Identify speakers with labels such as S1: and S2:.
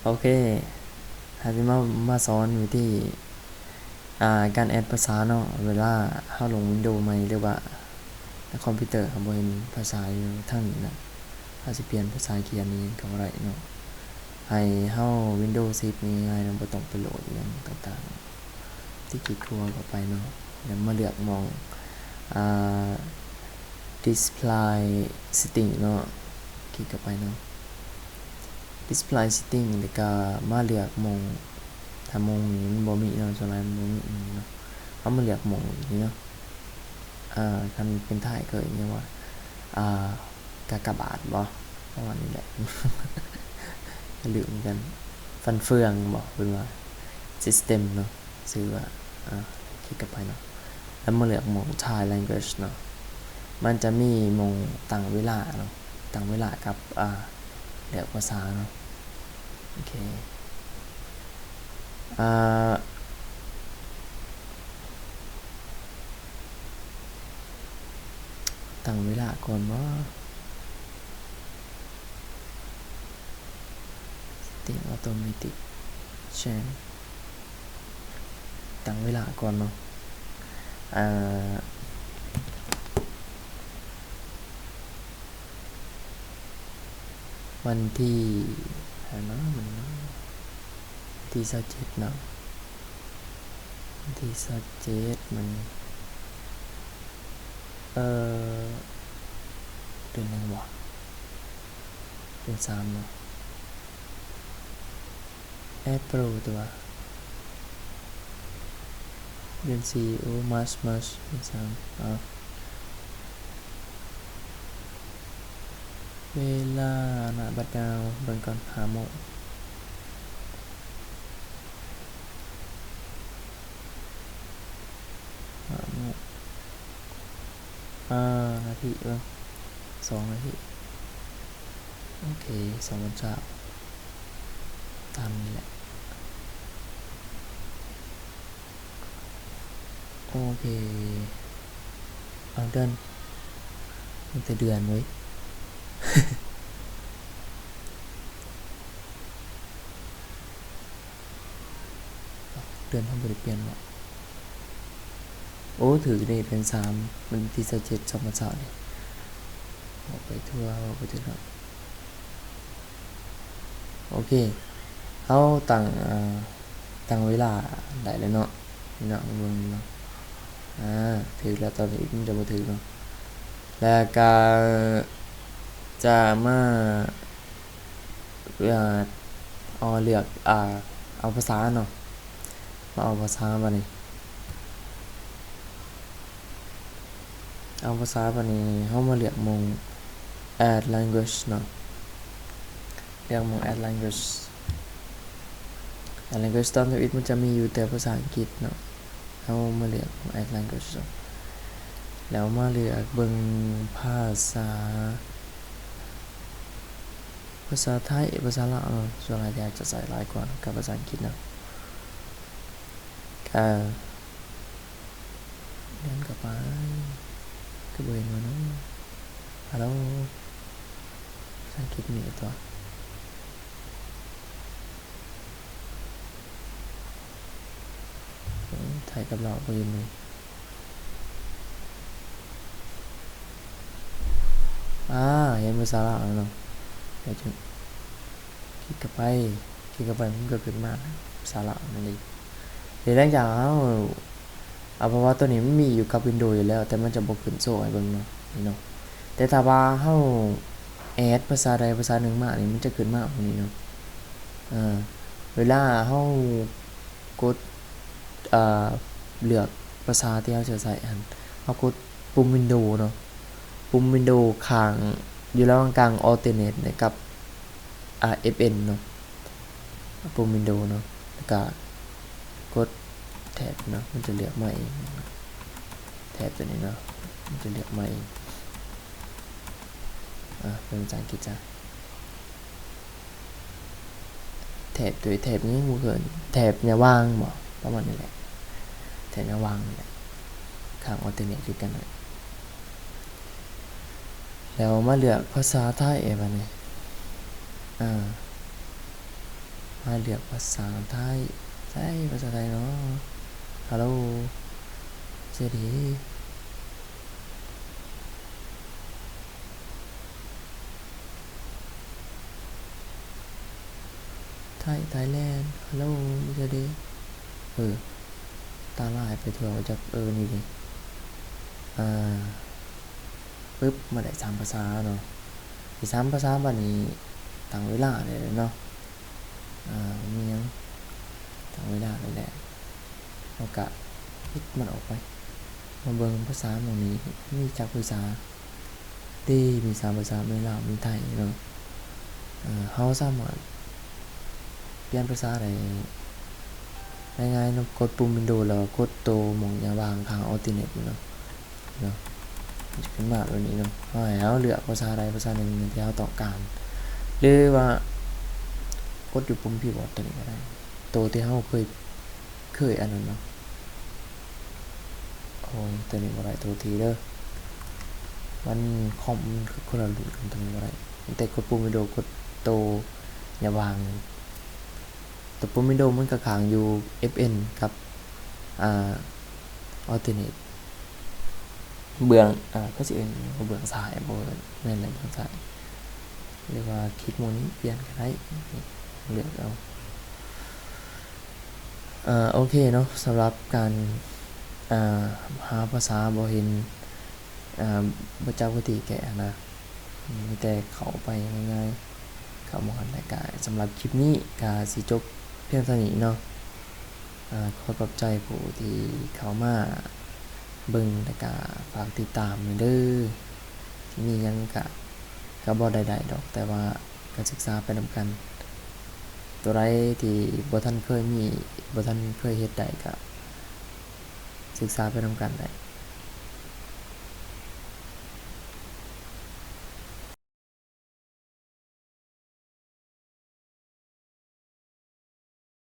S1: โอเคถ้าจะมาสอนวิธีการแอดภาษาเนาะเวลาเข้าลง Windows ใหม่หรือว่าในคอมพิวเตอร์ครับบ่เห็นภาษาอยู่ทั้งนี้นะถ้าสิเปลี่ยนภาษาเขียนนี้ก็บ่ได้เนาะให้เข้า Windows 10นี่ง่ายๆบ่ต้องไปโหลดอหยังต่างๆที่คลิกครัวเข้าไปเนาะแล้วมาเลือกมองdisplay setting เนาะคลิกเข้าไปเนาะ display setting แล้วก็มาเลือกมองถ้ามองนี้มันบ่มีเนาะส่วนใหญ่มันบ่มีเนาะเอามาเลือกมองนี้เนาะคันเป็นไทยก็อย่างเงี้ยว่ากากบาทบ่ประมาณนี้แหละ ลืมกันฟันเฟืองบ่เพิ่นว่า system เนาะชื่อว่าคลิกเข้าไปเนาะแล้วมาเลือกมอง Thai language เนาะมันจะมีมองตั้งเวลาเนาะตั้งเวลากับเลือกภาษาเนาะโอเคตั้งเวลาก่อนว่า setting automatic change ตั้งเวลาก่อนเนาะวันที่ที่27เนาะที่27มันเดือนนึงวะเดือน3เนาะApril ตัวเดือน4โอ้ March เดือน3เวลาณบัดนาวเบิ่งก่อน5 โมงนาที2 นาทีโอเค2 วันเช้าตามนี้แหละโอเคเดือนมันจะเดือนไว้ เดือนทำบริเปลี่ยนวะโอ้ถือในเดือน3มันที่27 2 วันเสาร์นี่ออกไปทั่วไปถึงแล้วโอเคเอาตั้งเวลาได้แล้วเนาะนี่เนาะเบิ่งเนาะถือแล้วตอนนี้มันจะบ่ถือเนาะแล้วก็จะมาเลือกเอาภาษาเนาะมาเอาภาษาบัดนี้เอาภาษาบัดนี้เฮามาเลือกมง add language เนาะเลือกมง add languageตามทวิตมันจะมีอยู่แต่ภาษาอังกฤษเนาะเฮามาเลือกมง add language แล้วมาเลือกเบิ่งภาษาไทยภาษาลาวส่วนใหญ่จะใส่หลายกว่ากับภาษาอังกฤษเนาะเดินกลับไปก็บ่เห็นว่าเนาะฮัลโหลภาษาอังกฤษมีตัวไทยกับลาวบ่เห็นเลยเห็นภาษาลาวแล้วเนาะเดี๋ยวจะคลิกเข้าไปมันก็ขึ้นมาภาษาลาวนั่นเองเดี๋ยวหลังจากเพราะว่าตัวนี้มันมีอยู่กับ Windows อยู่แล้วแต่มันจะบ่ขึ้นโชว์ให้เบิ่งเนาะนี่เนาะแต่ถ้าว่าเฮาแอดภาษาใดภาษาหนึ่งมานี่มันจะขึ้นมาแบบนี้เนาะเวลาเฮากดเลือกภาษาที่เฮาจะใส่เฮากดปุ่ม Windows เนาะปุ่ม Windows ข้างอยู่ระหว่างกลาง Alternate กับFN เนาะปุ่ม Windows เนาะแล้วก็กดแท็บเนาะมันจะเลือกมาเองแท็บตัวนี้เนาะมันจะเลือกมาเองเป็นภาษาอังกฤษจ้ะแท็บนี้มันเกินแท็บเนี่ยวางบ่ประมาณนี้แหละแท็บเนี่ยวางนี่แหละข้าง Alternate คือกันเลยแล้วมาเลือกภาษาไทยบัดนี้ภ ให้เลือกภาษาไทยใช่ภาษาไทยเนาะฮัลโหลเจดีไทยแลนด์ฮัลโหลเจดีตาลายไปทั่วจากนี่ดิปึ๊บมาได้3ภาษาเนาะอีก3ภาษาบัดนี้ตั้งเวลาเลยเนาะมียังตั้งเวลาเลยแหละเอากะพิดมันออกไปมาเบิ่งภาษาหมู่นี้มีจักภาษาดีมี3ภาษามีลาวมีไทยเนาะเฮาสามารถเปลี่ยนภาษาได้ง่ายๆเนาะกดปุ่ม Windows แล้วกดตัวหม่องอย่าวางข้าง Alternate อยู่เนาะมันจะขึ้นมาแบบนี้เนาะให้เฮาเลือกภาษาใดภาษาหนึ่งที่เฮาต้องการหรือว่ากดอยู่ปุ่มคีย์บอร์ดตัวนี้ก็ได้ตัวที่เฮาเคยอันนั้นเนาะโอ้ยตัวนี้บ่ได้ตัวทีเด้อมันคอมคนละรุ่นกันตัวนี้บ่ได้แต่กดปุ่ม Windows กดตัวอย่าวางตัวปุ่ม Windows มันก็ค้างอยู่ FN กับAlternate เบื้องก็สิเอิ้นเบื้องซ้ายบ่แม่นแหละเบื้องซ้ายเรียกว่าคลิกหมุนเปลี่ยนก็ได้เลือกเอาโอเคเนาะสำหรับการหาภาษาบ่เห็นบ่จักวิธีแก้นะมีแต่เข้าไปง่ายๆเข้ามาหันได้ก็สำหรับคลิปนี้ก็สิจบเพียงเท่านี้เนาะขอขอบใจผู้ที่เข้ามาเบิ่งแล้วก็ฝากติดตามเด้อที่มีหยังก็บ่ได้ดอกแต่ว่าก็ศึกษาไปนำกันตัวใดที่บ่ทันเคยมีบ่ทันเคยเฮ็ดได้ก็ศึกษาไปนำกันได้